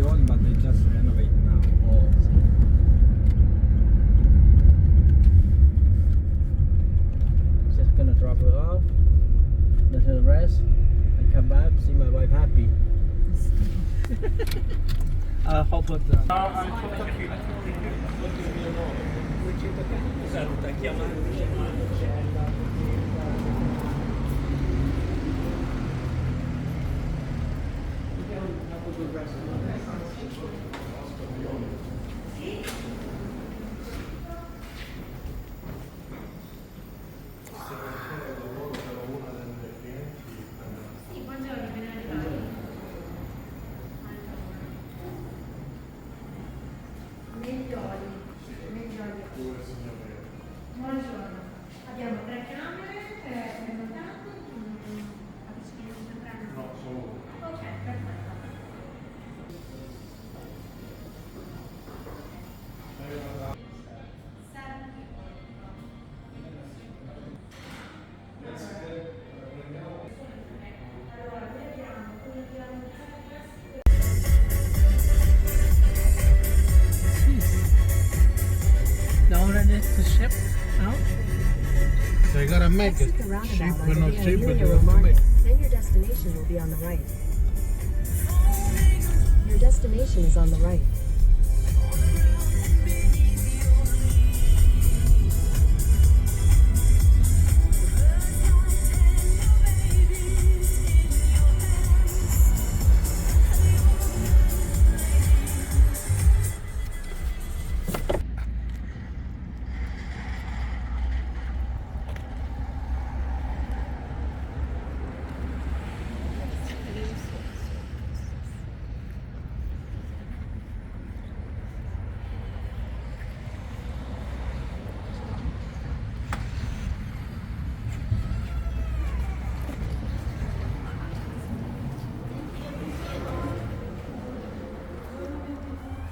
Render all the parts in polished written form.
very old, but they just renovate now. Oh, just gonna drop her off, let her rest, and come back, see my wife happy. I hope it. Buongiorno, abbiamo 3 camere, prenotate, capisci che non prendo? No, solo una. Ok, perfetto. The ship out. They gotta make it Exit the roundabout cheaper, onto not the cheaper. They Amelia have to Market. make. Then your destination will be on the right. Your destination is on the right.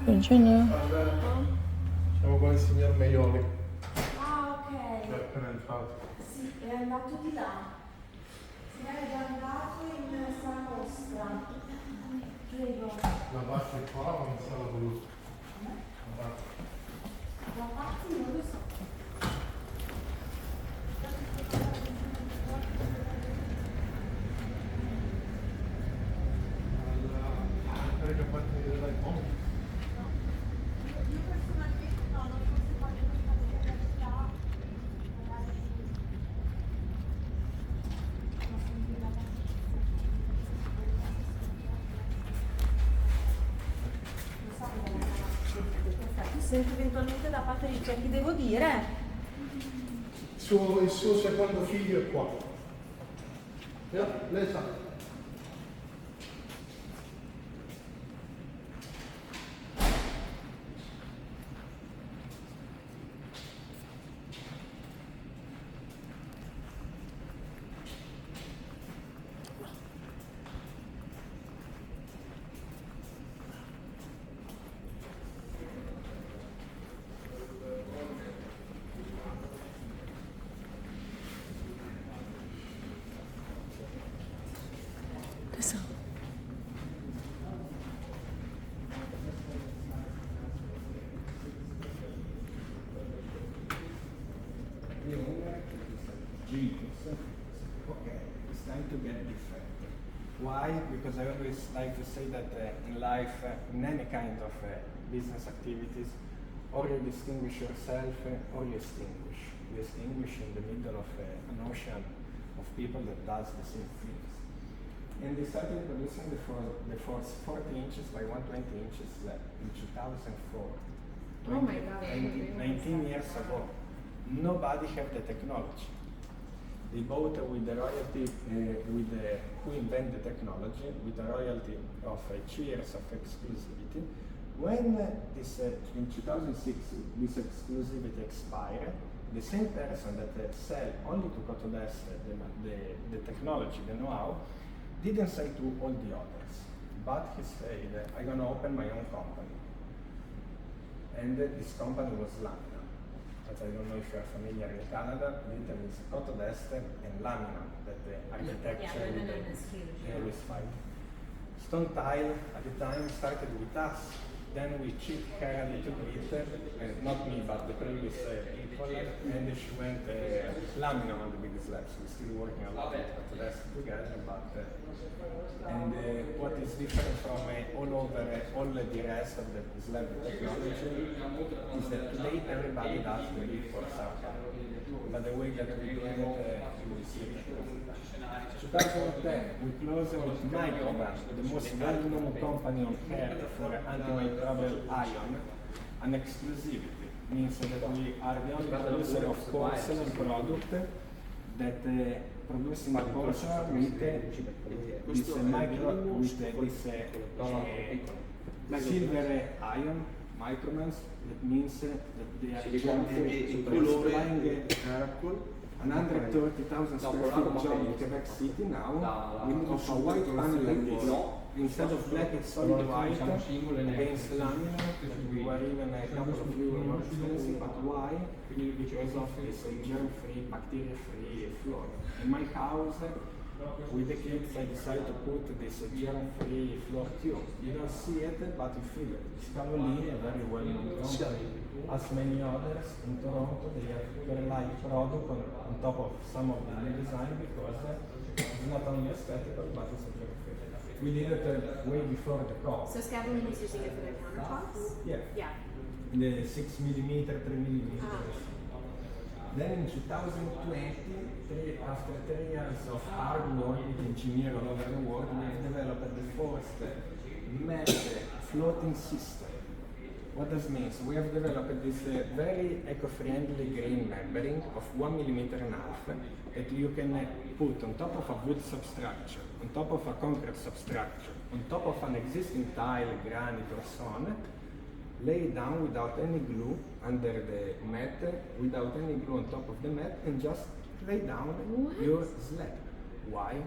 Buongiorno. Siamo con il signor Meioli. Ah, Che è ok. appena entrato. Sì, è andato di là. Si è già andato in sala nostra. Prego. La parte qua o in sala blu? La parte. La parte non lo so. Perché fatti vedere dai pompi. Io personalmente no, non so se voglio fare la città. Magari tu senti eventualmente da parte di ciò che devo dire? Il suo secondo figlio è qua. Lei sa. Genius. Okay, it's time to get different. Why? Because I always like to say that in life, in any kind of business activities, or you distinguish yourself or you extinguish. You extinguish in the middle of an ocean of people that does the same things. And they started producing the first 40 inches by 120 inches in 2004. Oh my God, 19 years ago. Nobody had the technology. They bought with the royalty, who invented the technology, with a royalty of 2 years of exclusivity. When in 2006, this exclusivity expired, the same person that sell only to Cottod'este the technology, the know-how, didn't sell to all the others. But he said, I'm going to open my own company. And this company was Lamina. But I don't know if you are familiar in Canada, Italy is Cottod'este and Lamina, that the architecture Lebanon they is huge. always fight. Stone Tile at the time started with us. Then we cheat her a little bit, not me, but the previous people, and she went lamina on the big slabs. We're still working a lot at Cottod'este together, but what is different from all the rest of the slab technology is that today everybody does the big for Saka, but the way that we do it, you will see. 2010, we closed with Microban, the most well-known company on earth for antimicrobial ion, an exclusivity. Means that we are the only producer of porcelain product that producing the porcelain with this silver ion micromans. That means that they are supplying 130,000 square feet job in Quebec City now, with a white panel like this. Instead of black, it's solid white against lamina. We were even a couple of euros more expensive, but why? Because of this germ-free, bacteria-free floor. In my house, with the kids, I decided to put this germ-free floor tube. You don't see it, but you feel it. It's Caroline, a very well-known company. As many others in Toronto, they have Perlite product on top of some of the new design because it's not only aesthetical, but it's a germ-free. We did it way before the cost. So Scavellini is using it for their countertops? Yeah. Yeah. The 6 millimeter, 3 millimeters. Then in 2020, after 3 years of hard work with engineers all over the world, we have developed the first mesh floating system. What does it mean? So we have developed this very eco-friendly green membrane of 1 millimeter and a half that you can put on top of a wood substructure, on top of a concrete substructure, on top of an existing tile, granite or so on, lay it down without any glue under the mat, without any glue on top of the mat, and just lay down your slab. Why?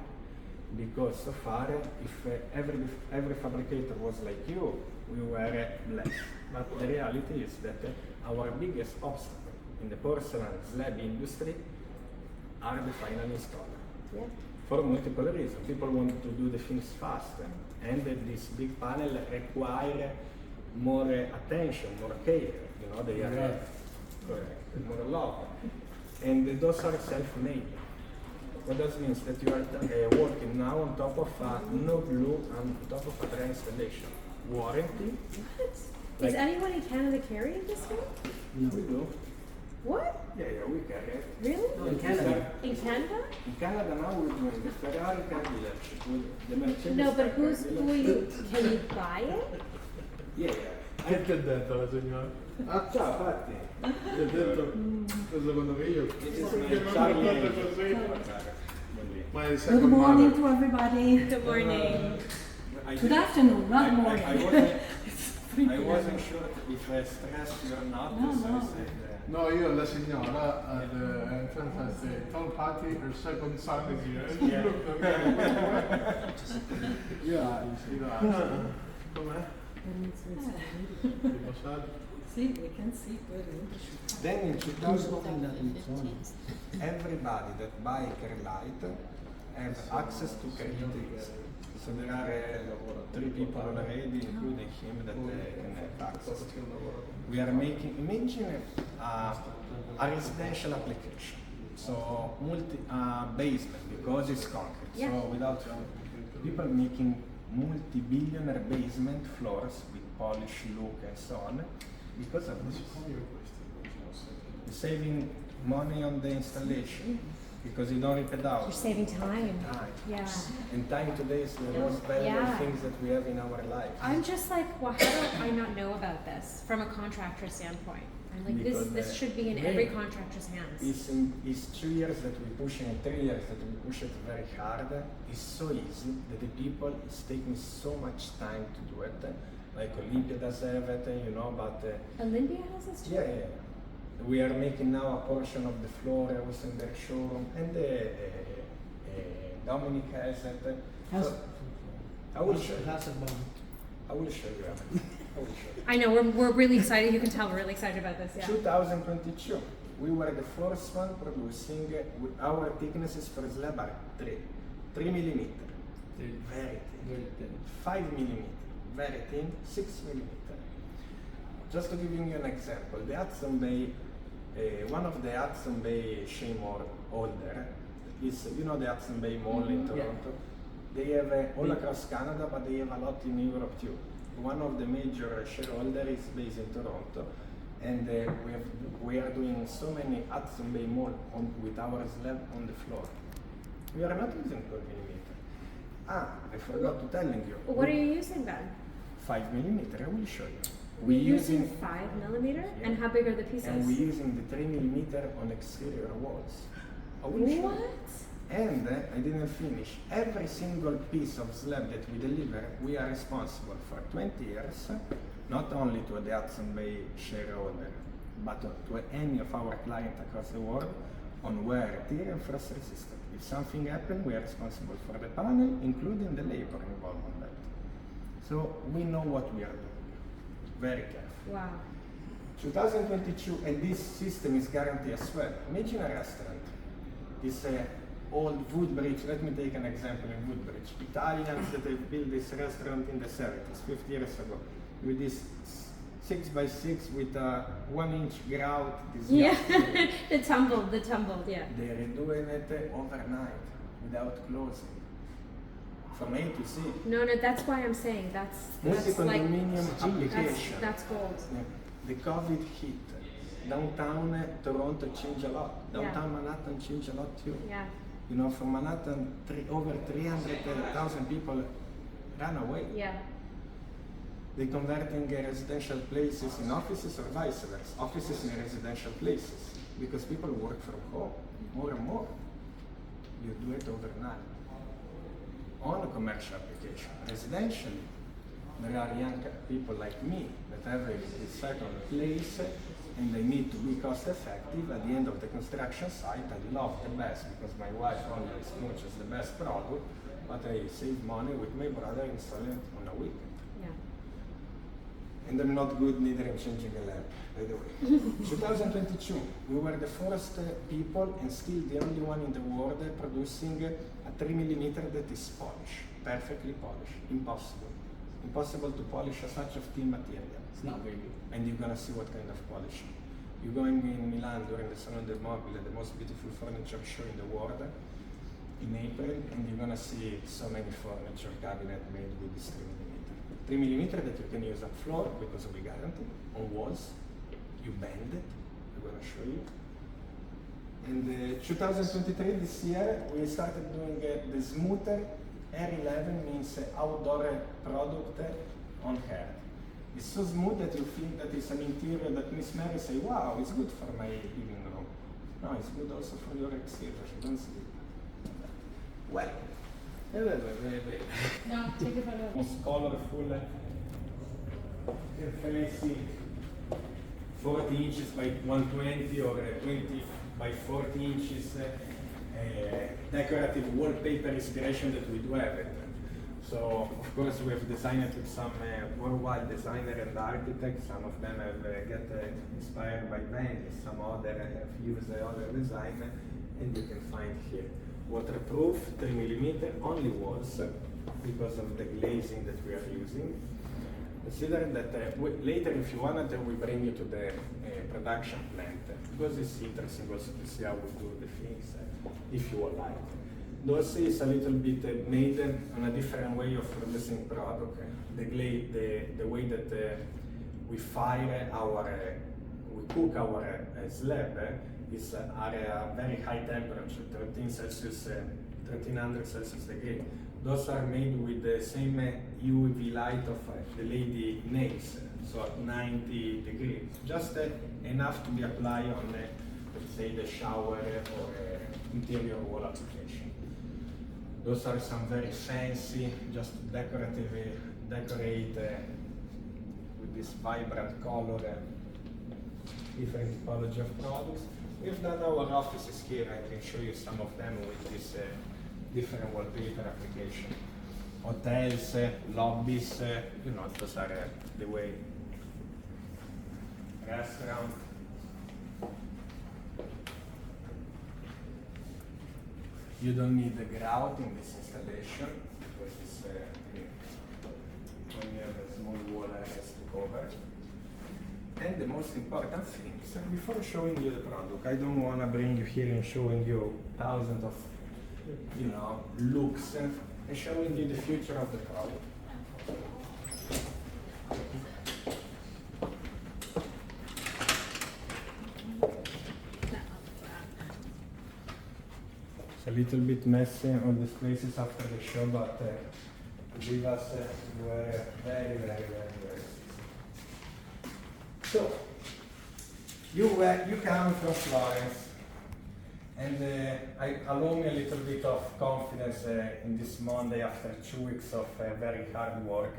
Because so far, if every fabricator was like you, we were blessed. But the reality is that our biggest obstacle in the porcelain slab industry are the final installer. Yeah. For multiple reasons. People want to do the things faster, and this big panel require more attention, more care. You know, they are correct, more love, and those are self-made. What does mean that you are working now on top of no glue and on top of a dry installation. Warranty. What? Like, is anyone in Canada carrying this stuff? we do. What? Yeah, we carry it. Really? In Canada? In Canada? In Canada now we're doing the Ferrari car dealership, the Mercedes. No, but car who are you? Can you buy it? Yeah. Che ti ha detto la signora? Ciao, Patti. Ti ha detto, secondo me io. This is my Che mi hanno Charlie. fatto così. Ma è Good second morning mother. to everybody. Good morning. Good afternoon, not morning. I wasn't sure if I stressed you or not, No, so no. I said, No, io e la signora at the entrance I said, told Patty her second son is here. And she Yeah. looked at me. Yeah, you see that. Com'è? Ti passate? See, we can see good English. Then in 2015, everybody that buy Perlite has access to credit. So there are 3 people already, including him, that can have access. We are making, imagine a residential application. So basement, because it's concrete. Yeah. So without people making multi-billionaire basement floors with polished look and so on, because of this. Saving money on the installation because you don't rip it out. You're saving time. Time. Yeah. And time today is the most valuable Yeah. things that we have in our life. I'm just like, well, how do I not know about this from a contractor standpoint? I'm like, Because, this should be in every contractor's hands. It's 2 years that we push and 3 years that we push it very hard. It's so easy that the people, it's taking so much time to do it. Like Olympia does everything, you know, but Olympia has this too? yeah. We are making now a portion of the floor also in their showroom, and Dominic has it. So, I will show you. I will show you. I will show you. I know, we're really excited. You can tell we're really excited about this, yeah. 2022, we were the first one producing, our thicknesses for slab are 3 millimeter. Very thin. 5 millimeter, very thin, 6 millimeter. Just to give you an example, the Hudson Bay, one of the Hudson Bay shareholder is, you know, the Hudson Bay Mall in Toronto. They have all across Canada, but they have a lot in Europe too. One of the major shareholders is based in Toronto, and we are doing so many Hudson Bay Mall with our slab on the floor. We are not using 12 millimeter. I forgot to tell you. What are you using then? 5 millimeter, I will show you. We're using 5 millimeter? Yeah. And how big are the pieces? And we're using the 3 millimeter on exterior walls. I will show What? you. And I didn't finish. Every single piece of slab that we deliver, we are responsible for 20 years, not only to the Hudson Bay shareholder, but to any of our clients across the world on wear, tear, and frost resistant. If something happens, we are responsible for the panel, including the labor involved in that. So we know what we are doing. Very careful. Wow. 2022, and this system is guaranteed as well. Imagine a restaurant. It's a old wood bridge. Let me take an example in Woodbridge. Italians that have built this restaurant in the 70s, 50 years ago, with this 6x6 with a 1-inch grout. Yeah, the tumbled, yeah. They're doing it overnight without closing. From A to Z. No, that's why I'm saying that's like Multi-condominium application. that's gold. Yeah. The COVID hit. Downtown Toronto changed a lot. Downtown Manhattan changed a lot too. Yeah. You know, from Manhattan, over 300,000 people ran away. Yeah. They're converting residential places in offices or vice versa. Offices in residential places because people work from home more and more. You do it overnight. On a commercial application. Residentially, there are young people like me that have a second place and they need to be cost effective. At the end of the construction site, I love the best because my wife always purchases the best product, but I save money with my brother installing it on a weekend. Yeah. And I'm not good neither in changing a lamp, by the way. 2022, we were the first people and still the only one in the world producing a 3 millimeter that is polished, perfectly polished. Impossible. Impossible to polish such a thin material. It's not really. And you're gonna see what kind of polish. You're going in Milan during the Salone del Mobile, the most beautiful furniture show in the world, in April, and you're gonna see so many furniture cabinet made with this 3 millimeter. 3 millimeter that you can use on floor because we guarantee, on walls, you bend it, I'm gonna show you. In 2023, this year, we started doing the smoother R11 means outdoor product on hair. It's so smooth that you feel that it's an interior that Miss Mary say, wow, it's good for my living room. No, it's good also for your exterior, you don't sleep. Well, No, take a photo. most colorful, fancy 40 inches by 120 or 20 by 40 inches decorative wallpaper inspiration that we do have it. So of course we have designed it with some worldwide designer and architects. Some of them have get inspired by Venice, some other have used other design, and you can find here. Waterproof, 3 millimeter, only walls because of the glazing that we are using. Consider that later, if you wanted, we bring you to the production plant because it's interesting also to see how we do the things if you would like. Those is a little bit made on a different way of producing product. The way that we fire we cook our slab is at a very high temperature, 1300 Celsius degree. Those are made with the same UV light of the lady nails, so at 90 degrees. Just enough to be applied on, say, the shower or interior wall application. Those are some very fancy, just decorate with this vibrant color, different typology of products. We've done our offices here. I can show you some of them with this different wallpaper application. Hotels, lobbies, you know, those are the way. Restaurant. You don't need the grout in this installation because when you have a small wall areas to cover. And the most important thing is before showing you the product, I don't want to bring you here and showing you thousands of looks and showing you the future of the product. It's a little bit messy on these places after the show, but give us were very, very, very, very easy. So, you come from Florence, and allow me a little bit of confidence in this Monday after 2 weeks of very hard work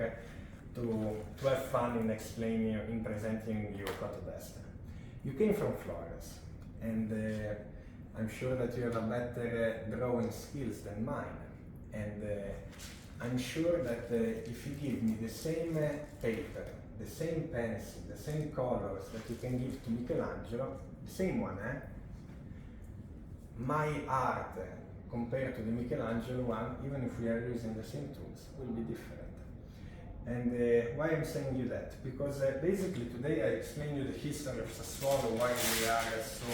to have fun in explaining, in presenting you Cottod'este. You came from Florence, and I'm sure that you have a better drawing skills than mine, and I'm sure that if you give me the same paper, the same pencil, the same colors that you can give to Michelangelo, the same one, my art compared to the Michelangelo one, even if we are using the same tools, will be different. And why I'm saying you that? Because basically today I explain you the history of Sassuolo, why we are so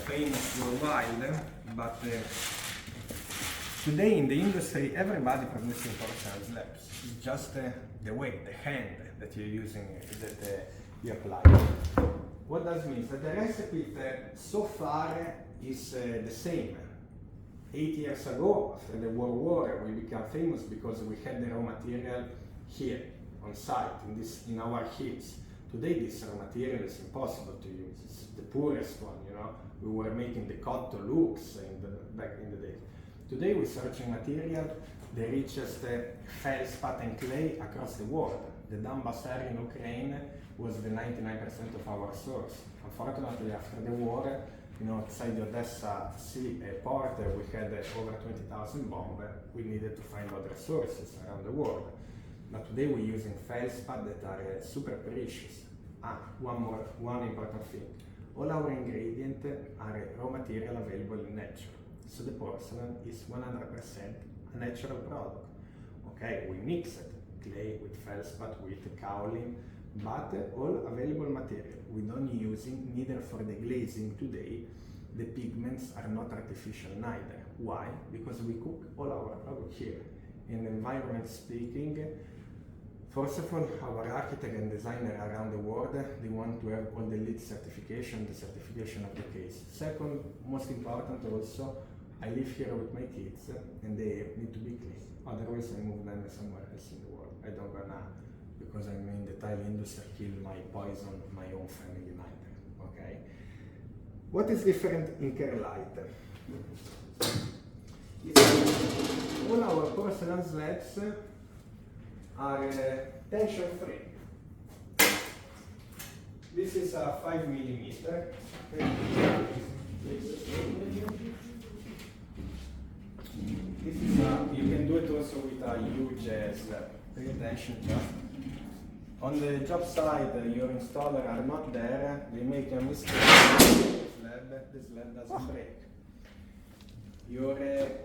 famous worldwide, but today in the industry everybody producing porcelain slabs. It's just the way, the hand that you're using, that you apply. What does it mean? That the recipe so far is the same. 8 years ago, after the World War, we became famous because we had the raw material here on site, in our heaps. Today this raw material is impossible to use. It's the poorest one, We were making the Cottod'este back in the day. Today we're searching material, the richest feldspar and clay across the world. The Donbass area in Ukraine was the 99% of our source. Unfortunately, after the war, outside the Odessa port, we had over 20,000 bombs. We needed to find other sources around the world. But today we're using feldspar that are super precious. One important thing. All our ingredients are raw material available in nature. So the porcelain is 100% a natural product. Okay, we mix it, clay with feldspar, with kaolin, but all available material. We don't using neither for the glazing today. The pigments are not artificial neither. Why? Because we cook all our product here. In environment speaking, first of all, our architect and designer around the world, they want to have all the LEED certification, the certification of the case. Second, most important also, I live here with my kids and they need to be clean. Otherwise I move them somewhere else in the world. I don't gonna, because I'm in the tile industry, kill my poison, my own family neither, okay? What is different in Kerlite? All our porcelain slabs are tension free. This is a 5 millimeter. This is you can do it also with a huge slab. Pay attention just. On the job site, your installer are not there, they make a mistake. The slab doesn't break. Your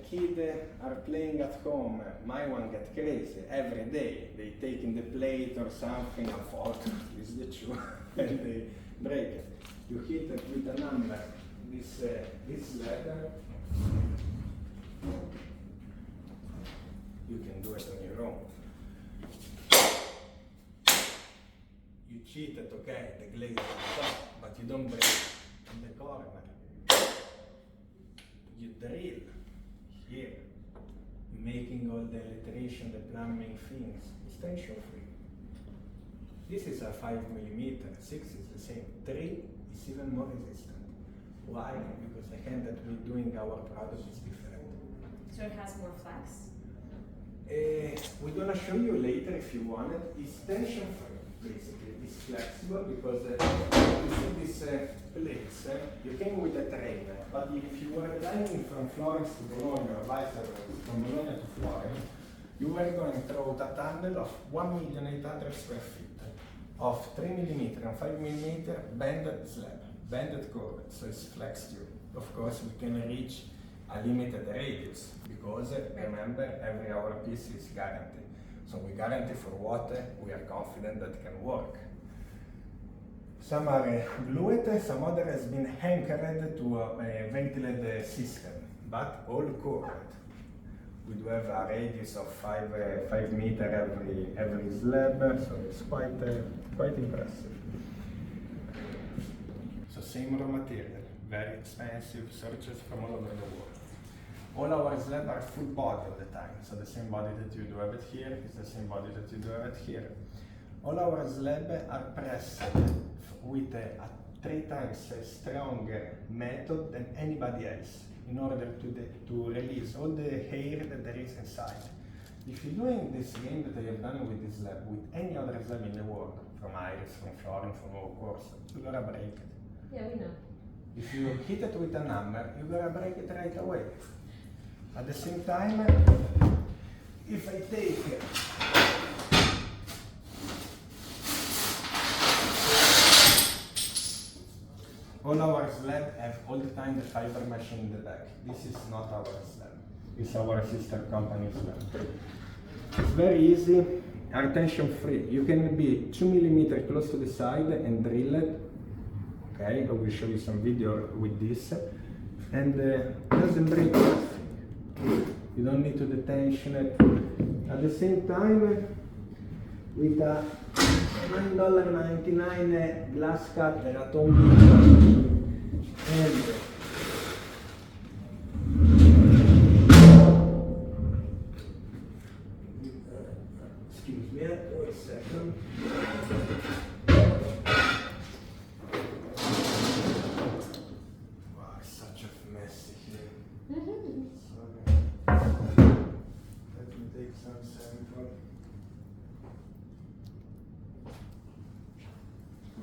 kid are playing at home, my one get crazy every day. They take in the plate or something, unfortunately is the truth, and they break it. You hit it with a number, this letter. You can do it on your own. You cheat it, okay, the glaze is on top, but you don't break in the corner. You drill here, making all the electrician, the plumbing things. It's tension free. This is a 5 millimeter, 6 is the same, 3 is even more resistant. Why? Because the hand that we're doing our product is different. So it has more flex? We're gonna show you later if you want it. It's tension free, basically. It's flexible because you see these plates, you came with a train, but if you were driving from Florence to Bologna or vice versa, from Bologna to Florence, you were going through a tunnel of 1,800,000 square feet of 3 millimeter and 5 millimeter bended slab, bended curved, so it's flex tube. Of course, we can reach a limited radius because remember every our piece is guaranteed. So we guarantee for what we are confident that can work. Some are glued, some other has been anchored to a ventilated system, but all covered. We do have a radius of 5 meters every slab, so it's quite impressive. So same raw material, very expensive, searches from all over the world. All our slabs are full body all the time, so the same body that you do have it here is the same body that you do have it here. All our slabs are pressed with a 3 times stronger method than anybody else in order to release all the air that there is inside. If you're doing this game that I have done with this slab, with any other slab in the world, from Iris, from Florence, from all course, you're gonna break it. Yeah, we know. If you hit it with a hammer, you're gonna break it right away. At the same time, if I take all our slab have all the time the fiber machine in the back. This is not our slab. It's our sister company slab. It's very easy, are tension free. You can be 2 millimeters close to the side and drill it. Okay, I will show you some video with this. And doesn't break nothing. You don't need to detention it. At the same time, with a $9.99 glass cutter at home and excuse me, wait a second. Wow, it's such a mess here. Sorry. Let me take some sample.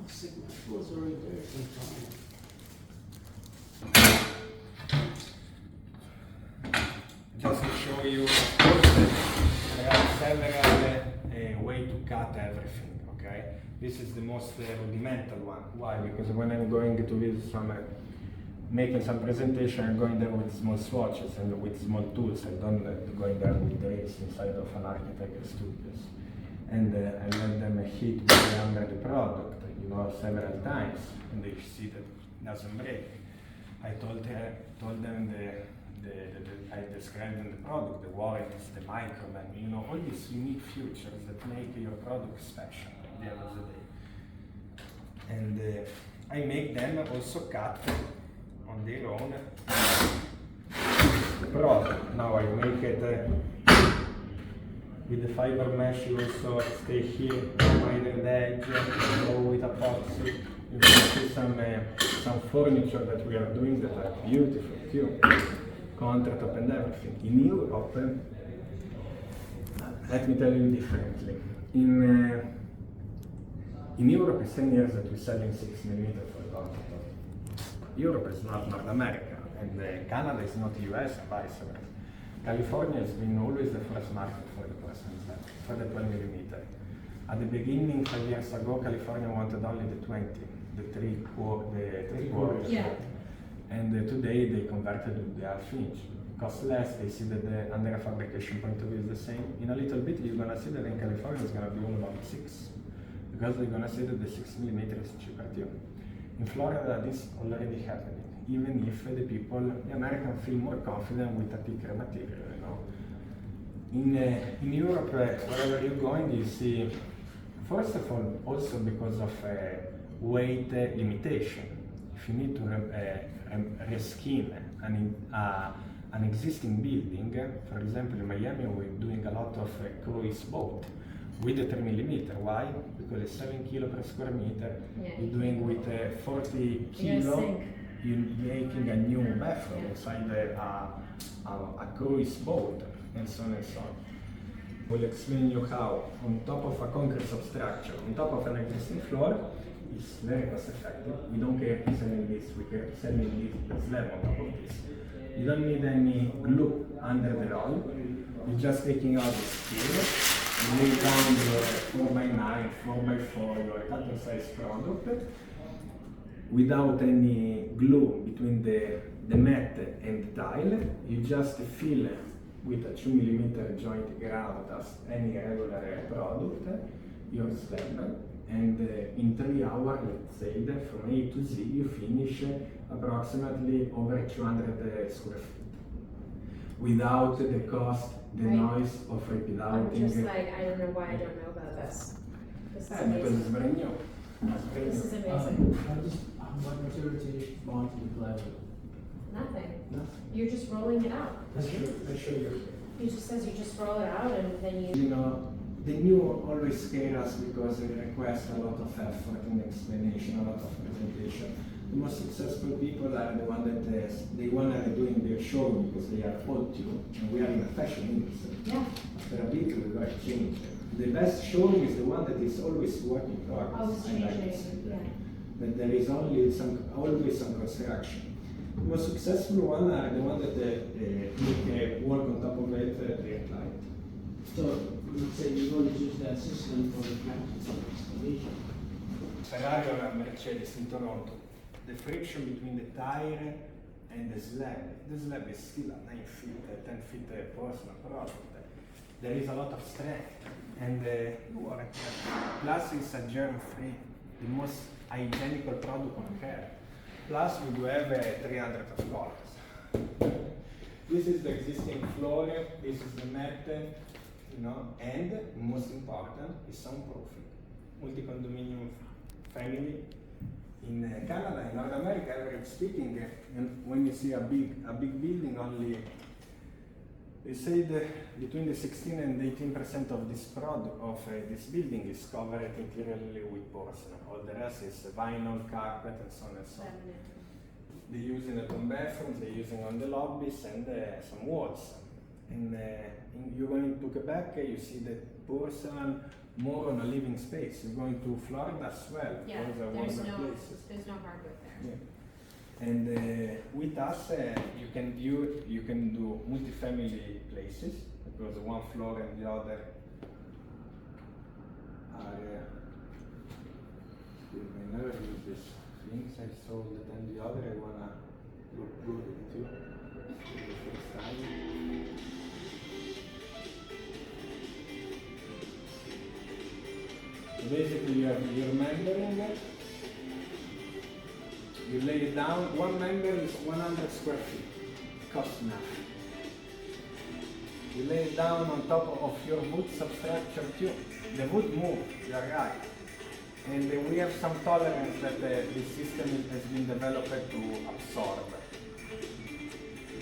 Signals are right there sometimes. Just to show you, of course, there are several ways to cut everything, okay? This is the most rudimental one. Why? Because when I'm going to visit some, making some presentation, I'm going there with small swatches and with small tools. I don't go in there with drills inside of an architect's studios. And I let them hit with the hammer the product, several times, and they see that it doesn't break. I told them I described in the product, the warranties, the microman, all these unique features that make your product special at the end of the day. And I make them also cut on their own product. Now I make it with the fiber mesh. You also stay here by the edge, go with epoxy. You can see some furniture that we are doing that are beautiful too. Countertop and everything. In Europe, let me tell you differently. In Europe, it's 10 years that we're selling 6mm for a countertop. Europe is not North America, and Canada is not US, and vice versa. California has been always the first market for the personal slab, for the 12mm. At the beginning, 5 years ago, California wanted only the 20, the three quarters. Yeah. And today they converted to the half inch. Cost less, they see that the under a fabrication point of view is the same. In a little bit, you're gonna see that in California it's gonna be all about 6, because they're gonna see that the 6mm is cheaper too. In Florida, this is already happening, even if the people, the Americans, feel more confident with a thicker material. In Europe, wherever you're going, you see, first of all, also because of weight limitation. If you need to reskin an existing building, for example, in Miami, we're doing a lot of cruise boat with the 3mm. Why? Because it's 7 kilo per square meter. Yeah. You're doing with 40 kilo. You're making a new bathroom inside a cruise boat, and so on and so on. We'll explain you how, on top of a concrete substructure, on top of an existing floor, it's very cost effective. We don't care if selling this, we care selling this slab on top of this. You don't need any glue under the roll. You're just taking out the steel, you lay down your 4x9, 4x4, your cutting size product, without any glue between the the mat and the tile. You just fill with a 2 mm joint grout as any regular product your slab, and in 3 hours, let's say, that from A to Z, you finish approximately over 200 square feet without the cost, the Right. noise of repeat I'm outing. just like, I don't know why I don't know about this. This is Because amazing. it's brand new. It's brand This is new. amazing. What material do you want to apply with? Nothing. Nothing. You're just rolling it out. I show you. It just says you just roll it out and then you. You know, the new always scare us because it requires a lot of effort in explanation, a lot of presentation. The most successful people are the ones that they want to doing their show because they are told to, and we are in a fashion industry. Yeah. After a bit, we got to change. The best showing is the one that is always work in progress. Always I like to changing. say Yeah. that there is always some construction. The most successful one are the one that make work on top of it, they light. So you would say you're going to use that system for the practice of installation. Ferrari or Mercedes in Toronto, the friction between the tire and the slab is still a 9 feet, 10 feet porcelain product. There is a lot of strength, and plus it's a germ-free, the most hygienical product on hair. Plus we do have 300 of colors. This is the existing floor, this is the mat, you know, and most important is soundproofing. Multi-condominium family in Canada, in North America, average speaking, and when you see a big building, only they say that between the 16 and 18% of this product of this building is covered interiorly with porcelain. All the rest is vinyl, carpet, and so on and so on. They use in the bathrooms, they're using on the lobbies and some walls. And you're going to Quebec, you see the porcelain more on a living space. You're going to Florida as well. Yeah. Those are There's wonderful no. places. There's no hardwood there. Yeah. And with us, you can do multi-family places because one floor and the other are. I never use these things. I sold it, and the other I wanna look good too. For the first time. So basically, you have your membering. You lay it down. One member is 100 square feet. Costs nothing. You lay it down on top of your wood substructure too. The wood moves. You're right. And we have some tolerance that the system has been developed to absorb.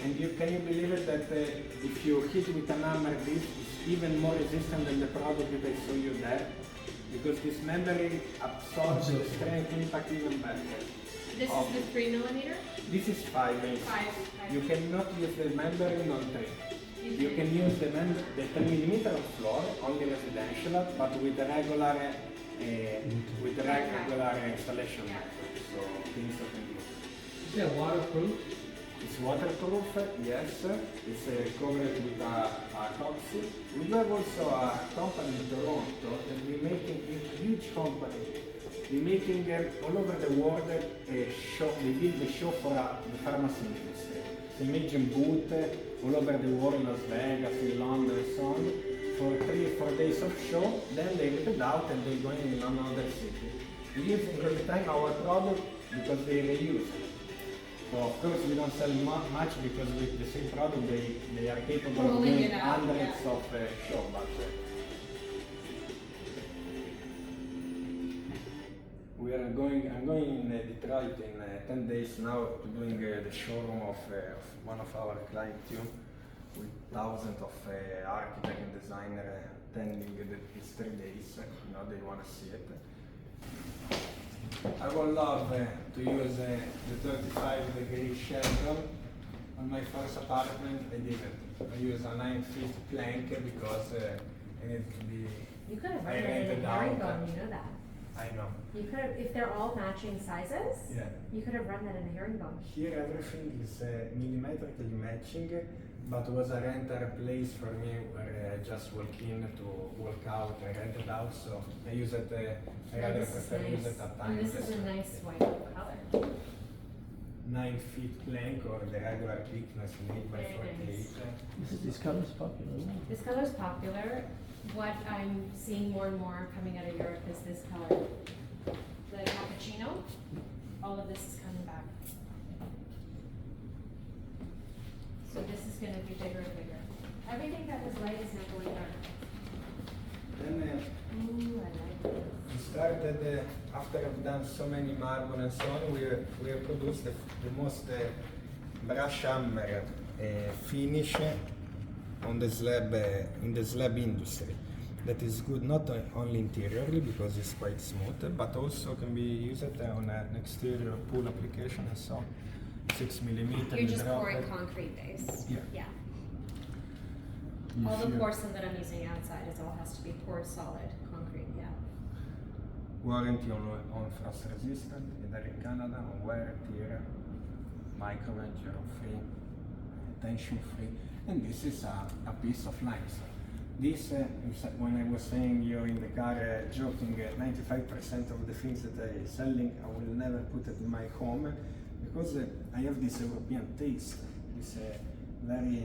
And can you believe it that if you hit with an hammer, this is even more resistant than the product that I show you there? Because this membrane absorbs the strength impact even better. This is the 3 millimeter. This is 5 inch. 5. You cannot use the membrane on 3. You can use the 3 millimeter on floor, only residential, but with a regular installation method. So things that can do. Is that waterproof? It's waterproof, yes. It's covered with a epoxy. We have also a company in Toronto that we're making a huge company. We're making all over the world a show. They build a show for the pharmacy industry. They imagine booth all over the world, Las Vegas, in London, and so on. For 3 or 4 days of show, then they rip it out and they're going in another city. We're using all the time our product because they reuse it. So of course we don't sell much because with the same product they are capable of Rolling doing it out, hundreds yeah. of show, but I'm going in Detroit in 10 days now to doing the showroom of one of our clients too, with thousands of architects and designers attending these 3 days. You know, they want to see it. I would love to use the 35-degree shelter on my first apartment. I didn't. I use a 9-feet plank because I need to be. You could have I run that rented in a out. herringbone, you know that. I know. You could have, if they're all matching sizes, Yeah. you could have run that in a herringbone. Here everything is millimetrically matching, but was a rental place for me where I just walk in to walk out. I rent it out, so I use it. I Oh, rather this is prefer use nice. it at And times. this is a nice white color. 9 feet plank or the regular thickness in 8 by Very 48. This color is popular, isn't it? This color is popular. What I'm seeing more and more coming out of Europe is this color. The cappuccino. All of this is coming back. So this is gonna be bigger and bigger. Everything that was light is now going dark. Then Ooh, I like this. we started, after I've done so many marble and so on, we have produced the most brush hammer finish on the slab, in the slab industry. That is good not only interiorly because it's quite smooth, but also can be used on an exterior pool application and so on. 6 millimeter. You're just pouring concrete base. Yeah. Yeah. If All the you- porcelain that I'm using outside is all has to be poured solid concrete. Yeah. Warranty on frost resistant, either in Canada, on wear, tear, microwave, free, tension free, and this is a piece of limestone. This, when I was saying you in the car joking, 95% of the things that I'm selling, I will never put it in my home because I have this European taste, this very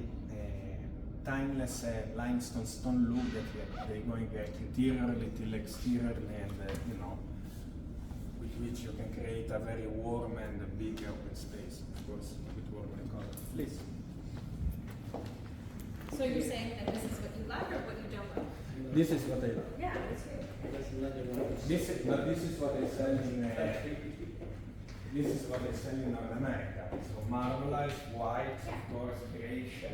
timeless limestone stone look that they're going interiorly till exteriorly, and with which you can create a very warm and big open space, of course, with warm color. Please. So you're saying that this is what you like or what you don't like? This is what I love. Yeah, that's good. That's another one. This is what I sell in. This is what I sell in North America. So marbleized, white, of course, creation,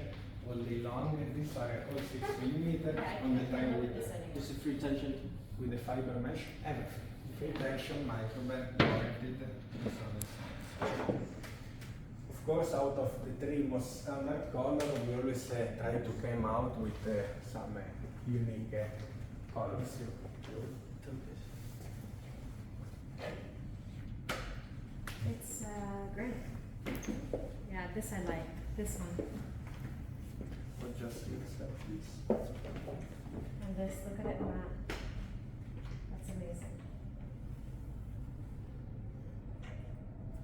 all day long. And these are all 6 millimeter on the time with This is free tension. the fiber mesh, everything. Free tension, microband, warranted, and so on and so on. Of course, out of the 3 most standard color, we always try to come out with some unique colors. It's great. Yeah, this I like. This one. Or just accept this. And this, look at it in that. That's amazing.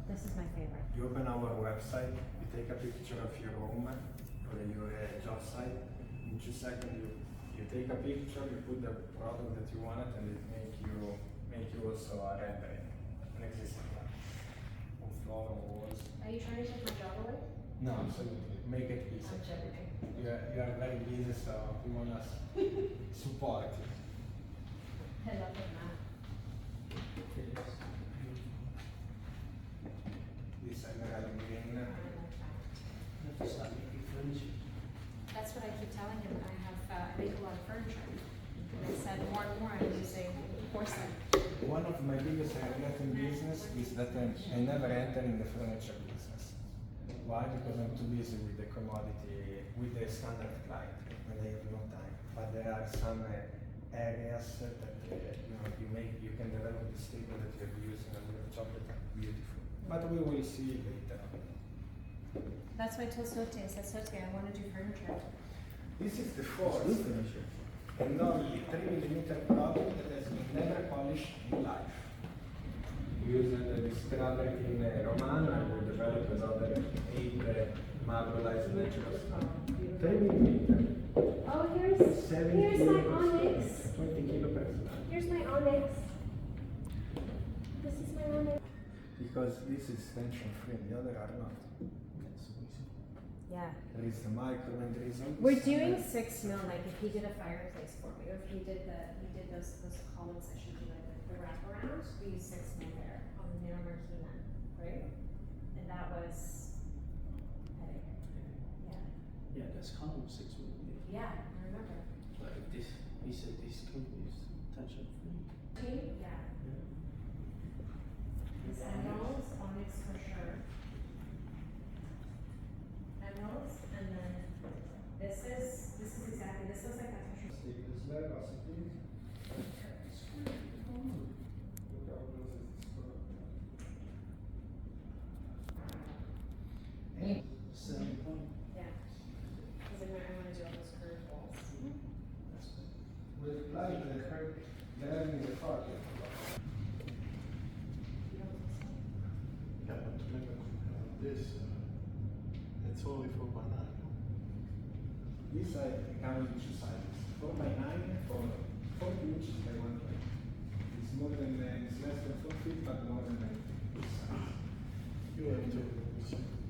This is my favorite. You open our website, you take a picture of your home or your job site. In 2 seconds, you take a picture, you put the product that you wanted, and it make you also a rendering, an existing one. On floor, on walls. Are you trying to take my job away? No, absolutely. Make it easy. I'm joking. You are very busy, so we want to support you. I love the map. This emerald green. I like that. That's what I keep telling him. I make a lot of furniture. And I said more and more I'm using porcelain. One of my biggest regrets in business is that I never entered in the furniture business. Why? Because I'm too busy with the commodity, with the standard client, and I have no time. But there are some areas that you can develop this table that you're using on your chocolate, beautiful. But we will see later on. That's why I told Sote, I said, Sote, I want to do furniture. This is the fourth and only 3 millimeter product that has been never polished in life. We use this scrubber in Romano, and we developed another 8 marbleized natural stone. 3 millimeter. Oh, here's 7 my kilo onyx. 20 kilo per slab. Here's my onyx. This is my onyx. Because this is tension free, the other are not. Yeah. There is the micro and there is all We're this doing standard. 6 mil, like if he did a fireplace for me, or if he did those columns that should do like the wraparound, we use 6 mil there on the Nero Marquina, right? And that was headache. Yeah. Yeah, that's column 6 millimeter. Yeah, I remember. But if this, he said this company is tension free. Yeah. This emeralds, onyx for sure. Emeralds, and then this is exactly, this looks like a treasure. Take the slab, as it is. Look how close is this product. 7 point. Yeah. Because I want to do all those curved walls. With light, the curve, there is a this, it's only 4x9. This side comes in two sizes. 4x9 for 40 inches by 120. It's more than it's less than 4 feet, but more than 90 size. You have to.